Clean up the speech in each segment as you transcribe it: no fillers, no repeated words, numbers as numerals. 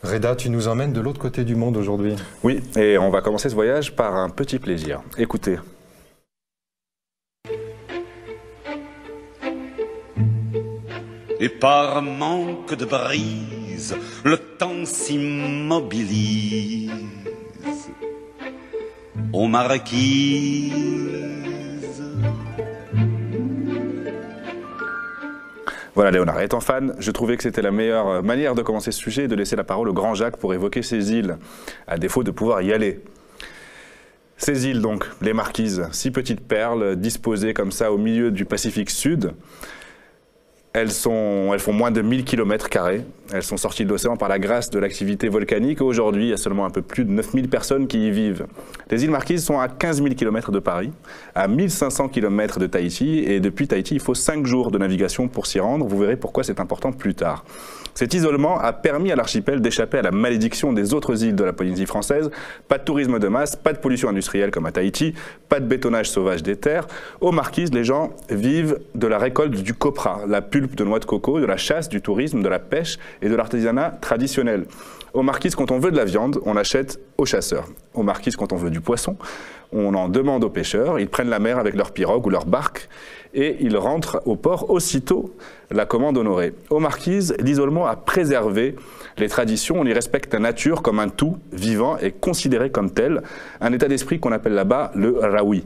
Reda, tu nous emmènes de l'autre côté du monde aujourd'hui. Oui, et on va commencer ce voyage par un petit plaisir. Écoutez. Et par manque de brise, le temps s'immobilise aux marquises. Voilà Léonard, étant fan, je trouvais que c'était la meilleure manière de commencer ce sujet, de laisser la parole au grand Jacques pour évoquer ces îles, à défaut de pouvoir y aller. Ces îles donc, les Marquises, 6 petites perles disposées comme ça au milieu du Pacifique Sud. Elles font moins de 1000 km². Elles sont sorties de l'océan par la grâce de l'activité volcanique. Aujourd'hui, il y a seulement un peu plus de 9000 personnes qui y vivent. Les îles Marquises sont à 15 000 km de Paris, à 1500 km de Tahiti. Et depuis Tahiti, il faut 5 jours de navigation pour s'y rendre. Vous verrez pourquoi c'est important plus tard. Cet isolement a permis à l'archipel d'échapper à la malédiction des autres îles de la Polynésie française. Pas de tourisme de masse, pas de pollution industrielle comme à Tahiti, pas de bétonnage sauvage des terres. Aux Marquises, les gens vivent de la récolte du copra, la pulpe de noix de coco, de la chasse, du tourisme, de la pêche et de l'artisanat traditionnel. Aux Marquises, quand on veut de la viande, on achète aux chasseurs. Aux Marquises, quand on veut du poisson, on en demande aux pêcheurs. Ils prennent la mer avec leur pirogue ou leur barque et ils rentrent au port aussitôt la commande honorée. Aux Marquises, l'isolement a préservé les traditions. On y respecte la nature comme un tout vivant et considéré comme tel. Un état d'esprit qu'on appelle là-bas le rawi.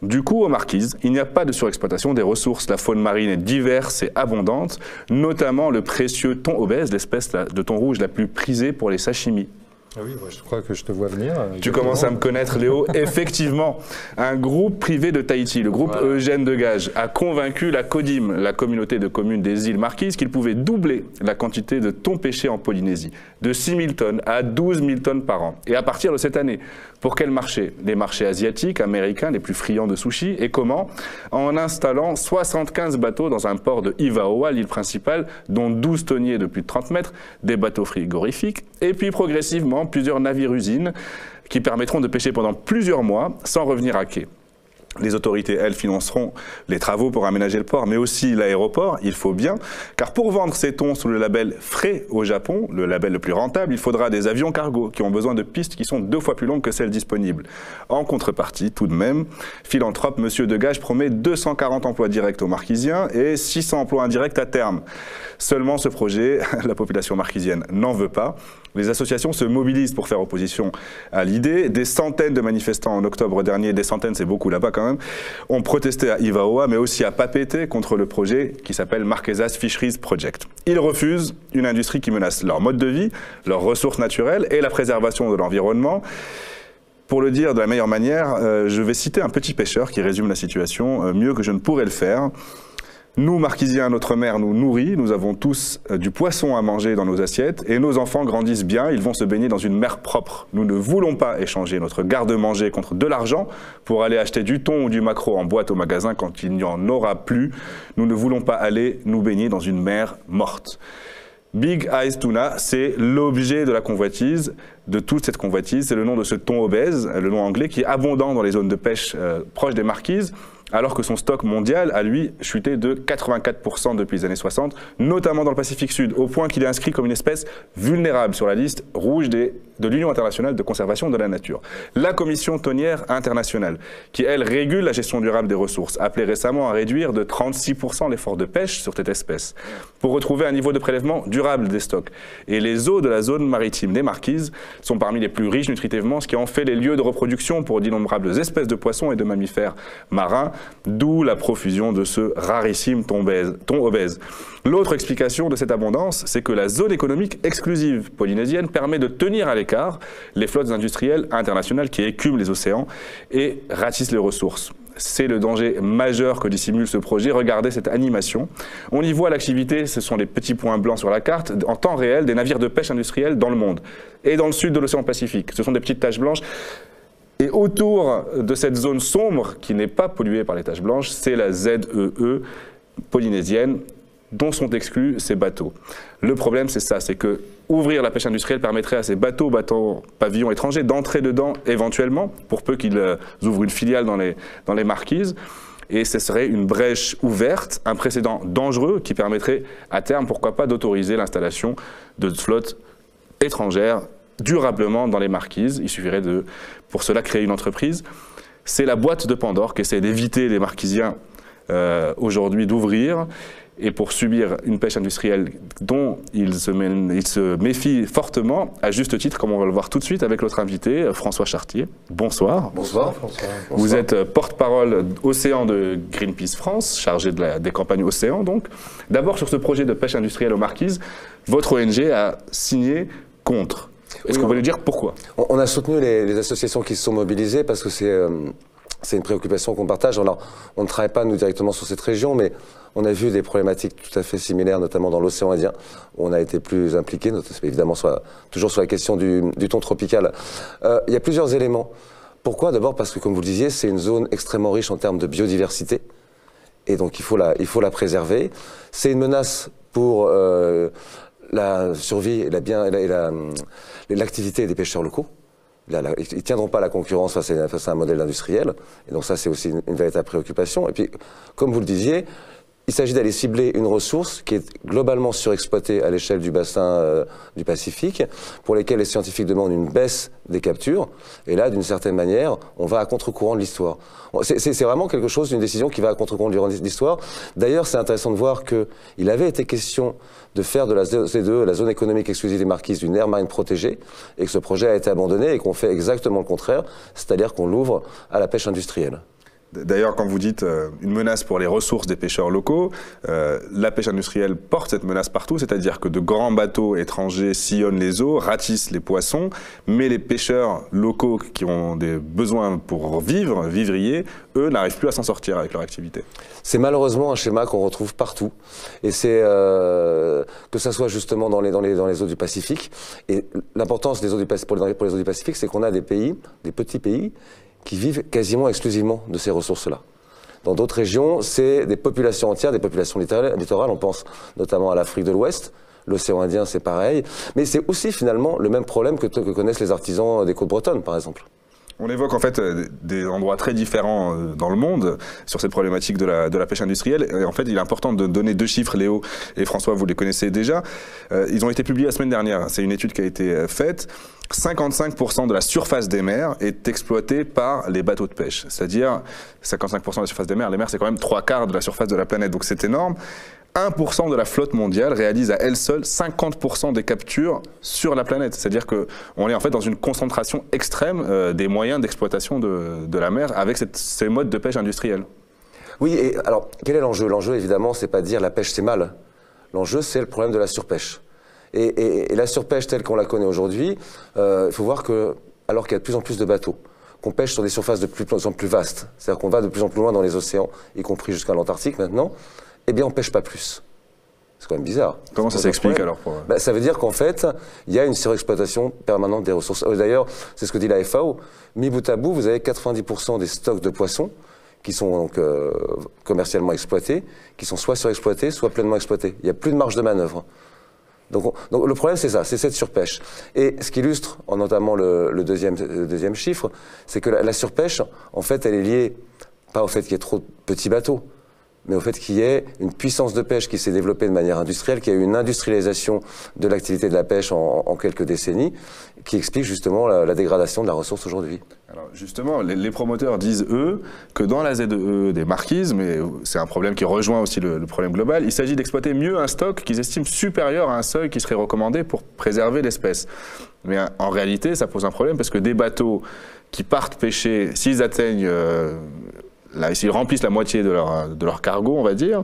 Du coup, aux Marquises, il n'y a pas de surexploitation des ressources. La faune marine est diverse et abondante, notamment le précieux thon obèse, l'espèce de thon rouge la plus prisée pour les sashimi. Ah oui, je crois que je te vois venir. Tu commences à me connaître, Léo. Effectivement, un groupe privé de Tahiti, le groupe Eugène Degage, a convaincu la CODIM, la communauté de communes des îles Marquises, qu'il pouvait doubler la quantité de thon pêché en Polynésie, de 6 000 tonnes à 12 000 tonnes par an. Et à partir de cette année, pour quel marché? Les marchés asiatiques, américains, les plus friands de sushi. Et comment? En installant 75 bateaux dans un port de Ivaoa, l'île principale, dont 12 tonniers de plus de 30 mètres, des bateaux frigorifiques, et puis progressivement plusieurs navires-usines qui permettront de pêcher pendant plusieurs mois sans revenir à quai. Les autorités, elles, financeront les travaux pour aménager le port, mais aussi l'aéroport, il faut bien, car pour vendre ces thons sous le label frais au Japon, le label le plus rentable, il faudra des avions cargo qui ont besoin de pistes qui sont 2 fois plus longues que celles disponibles. En contrepartie, tout de même, philanthrope M. Degage promet 240 emplois directs aux Marquisiens et 600 emplois indirects à terme. Seulement ce projet, la population marquisienne n'en veut pas. Les associations se mobilisent pour faire opposition à l'idée. Des centaines de manifestants en octobre dernier, des centaines c'est beaucoup là-bas quand même, ont protesté à Ivaoa mais aussi à Papeete contre le projet qui s'appelle Marquesas Fisheries Project. Ils refusent une industrie qui menace leur mode de vie, leurs ressources naturelles et la préservation de l'environnement. Pour le dire de la meilleure manière, je vais citer un petit pêcheur qui résume la situation mieux que je ne pourrais le faire. Nous, Marquisiens, notre mère nous nourrit, nous avons tous du poisson à manger dans nos assiettes et nos enfants grandissent bien, ils vont se baigner dans une mer propre. Nous ne voulons pas échanger notre garde-manger contre de l'argent pour aller acheter du thon ou du maquereau en boîte au magasin quand il n'y en aura plus. Nous ne voulons pas aller nous baigner dans une mer morte. Big Eyes Tuna, c'est l'objet de la convoitise, de toute cette convoitise. C'est le nom de ce thon obèse, le nom anglais, qui est abondant dans les zones de pêche proches des Marquises, alors que son stock mondial a, lui, chuté de 84% depuis les années 60, notamment dans le Pacifique Sud, au point qu'il est inscrit comme une espèce vulnérable sur la liste rouge de l'Union internationale de conservation de la nature. La Commission tonnière internationale, qui, elle, régule la gestion durable des ressources, a appelé récemment à réduire de 36% l'effort de pêche sur cette espèce, pour retrouver un niveau de prélèvement durable des stocks. Et les eaux de la zone maritime des Marquises sont parmi les plus riches nutritivement, ce qui en fait les lieux de reproduction pour d'innombrables espèces de poissons et de mammifères marins, d'où la profusion de ce rarissime thon obèse. L'autre explication de cette abondance, c'est que la zone économique exclusive polynésienne permet de tenir à l'écart les flottes industrielles internationales qui écument les océans et ratissent les ressources. C'est le danger majeur que dissimule ce projet. Regardez cette animation. On y voit l'activité, ce sont les petits points blancs sur la carte, en temps réel des navires de pêche industrielle dans le monde et dans le sud de l'océan Pacifique. Ce sont des petites taches blanches. Et autour de cette zone sombre, qui n'est pas polluée par les taches blanches, c'est la ZEE polynésienne, dont sont exclus ces bateaux. Le problème, c'est ça, c'est que ouvrir la pêche industrielle permettrait à ces bateaux pavillons étrangers d'entrer dedans éventuellement, pour peu qu'ils ouvrent une filiale dans les Marquises. Et ce serait une brèche ouverte, un précédent dangereux qui permettrait à terme, pourquoi pas, d'autoriser l'installation de flottes étrangères durablement dans les marquises. Il suffirait pour cela, créer une entreprise. C'est la boîte de Pandore qu'essaient d'éviter les marquisiens aujourd'hui d'ouvrir. Et pour subir une pêche industrielle dont ils se méfient fortement, à juste titre, comme on va le voir tout de suite avec notre invité, François Chartier. Bonsoir. Bonsoir, François. Vous êtes porte-parole Océan de Greenpeace France, chargé des campagnes Océan donc. D'abord sur ce projet de pêche industrielle aux Marquises, votre ONG a signé contre. Est-ce que vous pouvez nous dire pourquoi? On a soutenu les associations qui se sont mobilisées parce que c'est une préoccupation qu'on partage. Alors, on ne travaille pas, nous, directement sur cette région, mais on a vu des problématiques tout à fait similaires, notamment dans l'océan Indien, où on a été plus impliqués, évidemment toujours sur la question du thon tropical. Il y a plusieurs éléments. Pourquoi? D'abord parce que, comme vous le disiez, c'est une zone extrêmement riche en termes de biodiversité, et donc il faut la préserver. C'est une menace pour la survie et l'activité des pêcheurs locaux. Ils ne tiendront pas la concurrence face à un modèle industriel. Et donc ça, c'est aussi une véritable préoccupation. Et puis, comme vous le disiez, il s'agit d'aller cibler une ressource qui est globalement surexploitée à l'échelle du bassin du Pacifique, pour lesquels les scientifiques demandent une baisse des captures. Et là, d'une certaine manière, on va à contre-courant de l'histoire. C'est vraiment quelque chose, une décision qui va à contre-courant de l'histoire. D'ailleurs, c'est intéressant de voir qu'il avait été question de faire de la ZE, la zone économique exclusive des Marquises, une aire marine protégée, et que ce projet a été abandonné et qu'on fait exactement le contraire, c'est-à-dire qu'on l'ouvre à la pêche industrielle. D'ailleurs, quand vous dites une menace pour les ressources des pêcheurs locaux, la pêche industrielle porte cette menace partout, c'est-à-dire que de grands bateaux étrangers sillonnent les eaux, ratissent les poissons, mais les pêcheurs locaux qui ont des besoins pour vivrier, eux n'arrivent plus à s'en sortir avec leur activité. C'est malheureusement un schéma qu'on retrouve partout, et c'est que ça soit justement dans les eaux du Pacifique. Et l'importance des eaux pour les eaux du Pacifique, c'est qu'on a des petits pays, qui vivent quasiment exclusivement de ces ressources-là. Dans d'autres régions, c'est des populations entières, des populations littorales, on pense notamment à l'Afrique de l'Ouest, l'océan Indien c'est pareil, mais c'est aussi finalement le même problème que connaissent les artisans des côtes bretonnes par exemple. On évoque en fait des endroits très différents dans le monde sur cette problématique de la pêche industrielle. Et en fait, il est important de donner deux chiffres, Léo et François, vous les connaissez déjà. Ils ont été publiés la semaine dernière. C'est une étude qui a été faite. 55% de la surface des mers est exploitée par les bateaux de pêche. C'est-à-dire 55% de la surface des mers. Les mers, c'est quand même 3/4 de la surface de la planète, donc c'est énorme. 1% de la flotte mondiale réalise à elle seule 50% des captures sur la planète. C'est-à-dire qu'on est en fait dans une concentration extrême des moyens d'exploitation de la mer avec ces modes de pêche industrielle. Oui, et alors quel est l'enjeu? L'enjeu, évidemment, c'est pas de dire la pêche c'est mal. L'enjeu, c'est le problème de la surpêche. Et la surpêche telle qu'on la connaît aujourd'hui, il faut voir que, alors qu'il y a de plus en plus de bateaux, qu'on pêche sur des surfaces de plus en plus vastes, c'est-à-dire qu'on va de plus en plus loin dans les océans, y compris jusqu'à l'Antarctique maintenant, eh bien on pêche pas plus. C'est quand même bizarre. Comment ça s'explique alors Ça veut dire qu'en fait, il y a une surexploitation permanente des ressources. D'ailleurs, c'est ce que dit la FAO, mis bout à bout, vous avez 90% des stocks de poissons qui sont donc commercialement exploités, qui sont soit surexploités, soit pleinement exploités. Il n'y a plus de marge de manœuvre. Donc le problème, c'est ça, c'est cette surpêche. Et ce qui illustre, notamment le deuxième chiffre, c'est que la surpêche, en fait, elle est liée, pas au fait qu'il y ait trop de petits bateaux, mais au fait qu'il y ait une puissance de pêche qui s'est développée de manière industrielle, qu'il y a eu une industrialisation de l'activité de la pêche en quelques décennies, qui explique justement la dégradation de la ressource aujourd'hui. Alors justement, les promoteurs disent, eux, que dans la ZE des Marquises, mais c'est un problème qui rejoint aussi le problème global, il s'agit d'exploiter mieux un stock qu'ils estiment supérieur à un seuil qui serait recommandé pour préserver l'espèce. Mais en réalité, ça pose un problème parce que des bateaux qui partent pêcher, s'ils atteignent... s'ils remplissent la moitié de leur cargo, on va dire,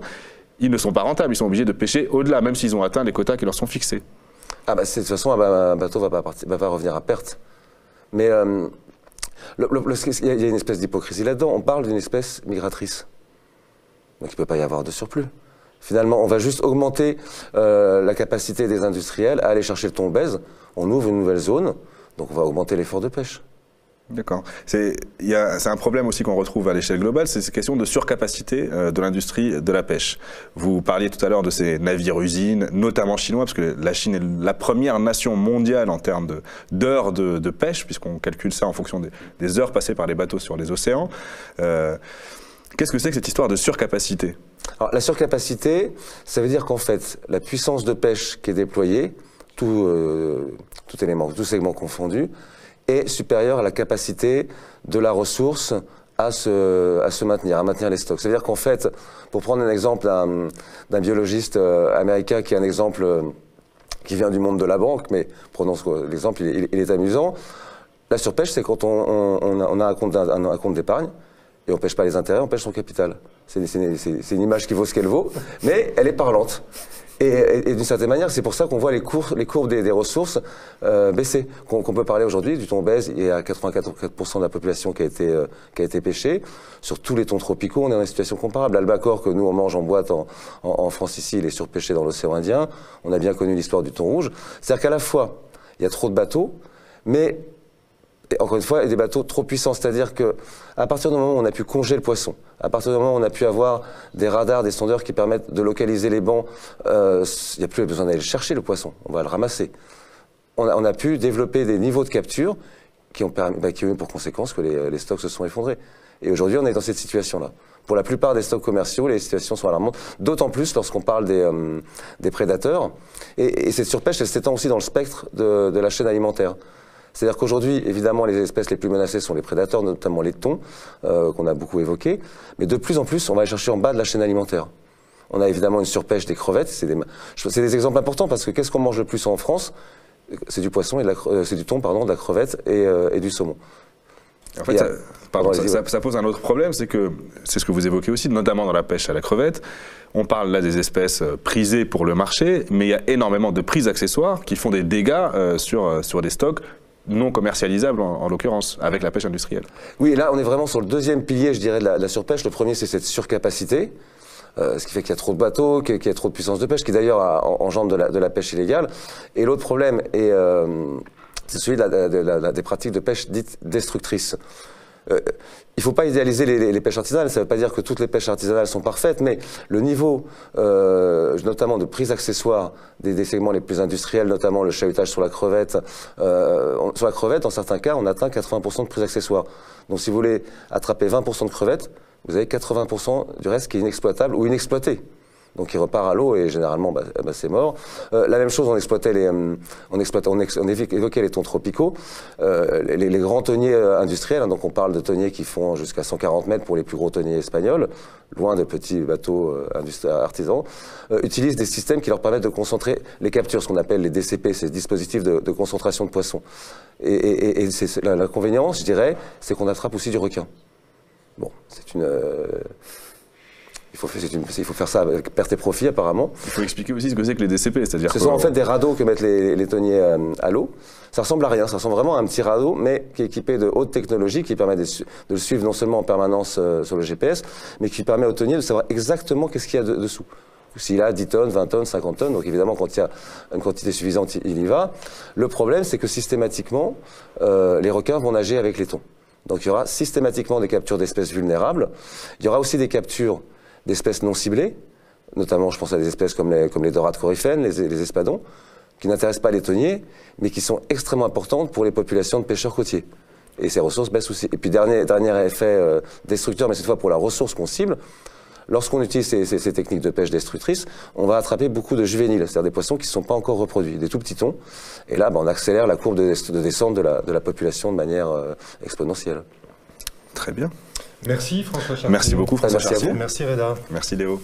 ils ne sont pas rentables. Ils sont obligés de pêcher au-delà, même s'ils ont atteint les quotas qui leur sont fixés. Ah bah de toute façon, un bateau va pas revenir à perte. Mais il y a une espèce d'hypocrisie là-dedans. On parle d'une espèce migratrice. Donc il ne peut pas y avoir de surplus. Finalement, on va juste augmenter la capacité des industriels à aller chercher le thon obèse. On ouvre une nouvelle zone, donc on va augmenter l'effort de pêche. D'accord. C'est un problème aussi qu'on retrouve à l'échelle globale, c'est cette question de surcapacité de l'industrie de la pêche. Vous parliez tout à l'heure de ces navires-usines, notamment chinois, parce que la Chine est la première nation mondiale en termes d'heures de pêche, puisqu'on calcule ça en fonction des heures passées par les bateaux sur les océans. Qu'est-ce que c'est que cette histoire de surcapacité? Alors, la surcapacité, ça veut dire qu'en fait, la puissance de pêche qui est déployée, tout tout élément, tout segment confondu, est supérieur à la capacité de la ressource à se maintenir, à maintenir les stocks. C'est-à-dire qu'en fait, pour prendre un exemple d'un biologiste américain qui est un exemple qui vient du monde de la banque, mais prenons l'exemple, il est amusant. La surpêche, c'est quand on a un compte d'épargne et on ne pêche pas les intérêts, on pêche son capital. C'est une image qui vaut ce qu'elle vaut, mais elle est parlante. Et d'une certaine manière, c'est pour ça qu'on voit les courbes des ressources baisser. Qu'on peut parler aujourd'hui du thon obèse, il y a 84% de la population qui a été pêchée. Sur tous les thons tropicaux, on est dans une situation comparable. L'albacore que nous on mange en boîte en France ici, il est surpêché dans l'océan Indien. On a bien connu l'histoire du thon rouge. C'est-à-dire qu'à la fois, il y a trop de bateaux, mais et encore une fois, il y a des bateaux trop puissants, c'est-à-dire que à partir du moment où on a pu congeler le poisson, à partir du moment où on a pu avoir des radars, des sondeurs qui permettent de localiser les bancs, il n'y a plus besoin d'aller chercher le poisson, on va le ramasser. On a pu développer des niveaux de capture qui ont eu pour conséquence que les stocks se sont effondrés. Et aujourd'hui, on est dans cette situation-là. Pour la plupart des stocks commerciaux, les situations sont alarmantes, d'autant plus lorsqu'on parle des prédateurs. Et cette surpêche, elle s'étend aussi dans le spectre de la chaîne alimentaire. C'est-à-dire qu'aujourd'hui, évidemment, les espèces les plus menacées sont les prédateurs, notamment les thons, qu'on a beaucoup évoqués. Mais de plus en plus, on va les chercher en bas de la chaîne alimentaire. On a évidemment une surpêche des crevettes. C'est des exemples importants parce que qu'est-ce qu'on mange le plus en France? C'est du poisson, c'est du thon, pardon, de la crevette et du saumon. En fait, ça pose un autre problème, c'est ce que vous évoquez aussi, notamment dans la pêche à la crevette. On parle là des espèces prisées pour le marché, mais il y a énormément de prises accessoires qui font des dégâts sur des stocks non commercialisables en l'occurrence, avec la pêche industrielle. Oui, et là on est vraiment sur le deuxième pilier, je dirais, de la surpêche. Le premier, c'est cette surcapacité, ce qui fait qu'il y a trop de bateaux, qu'il y a trop de puissance de pêche, qui d'ailleurs engendre de la pêche illégale. Et l'autre problème, c'est celui des pratiques de pêche dites destructrices. Il ne faut pas idéaliser les pêches artisanales, ça ne veut pas dire que toutes les pêches artisanales sont parfaites, mais le niveau, notamment de prise accessoire des segments les plus industriels, notamment le chahutage sur la crevette, dans certains cas, on atteint 80% de prise accessoire. Donc si vous voulez attraper 20% de crevettes, vous avez 80% du reste qui est inexploitable ou inexploité. Donc il repart à l'eau et généralement c'est mort. La même chose, on évoquait les thons tropicaux, les grands thoniers industriels, hein, donc on parle de thoniers qui font jusqu'à 140 mètres pour les plus gros thoniers espagnols, loin de petits bateaux artisans, utilisent des systèmes qui leur permettent de concentrer les captures, ce qu'on appelle les DCP, ces dispositifs de concentration de poissons. Et l'inconvénient, je dirais, c'est qu'on attrape aussi du requin. Bon, il faut faire ça avec perte et profit, apparemment. Il faut expliquer aussi ce que c'est que les DCP, c'est-à-dire ce sont en fait des radeaux que mettent les thoniers à l'eau. Ça ressemble à rien, ça ressemble vraiment à un petit radeau, mais qui est équipé de haute technologie, qui permet de le suivre non seulement en permanence sur le GPS, mais qui permet au thonier de savoir exactement qu'est-ce qu'il y a dessous. S'il a 10 tonnes, 20 tonnes, 50 tonnes, donc évidemment quand il y a une quantité suffisante, il y va. Le problème, c'est que systématiquement, les requins vont nager avec les thons. Donc il y aura systématiquement des captures d'espèces vulnérables. Il y aura aussi des captures d'espèces non ciblées, notamment je pense à des espèces comme les dorades coryphènes, les espadons, qui n'intéressent pas les thoniers, mais qui sont extrêmement importantes pour les populations de pêcheurs côtiers. Et ces ressources baissent aussi. Et puis dernier effet destructeur, mais cette fois pour la ressource qu'on cible, lorsqu'on utilise ces techniques de pêche destructrices, on va attraper beaucoup de juvéniles, c'est-à-dire des poissons qui ne sont pas encore reproduits, des tout petits thons. Et là, on accélère la courbe de descente de la population de manière exponentielle. Très bien. Merci François Chartier. Merci beaucoup François Chartier. Chartier. Merci Reda. Merci Léo.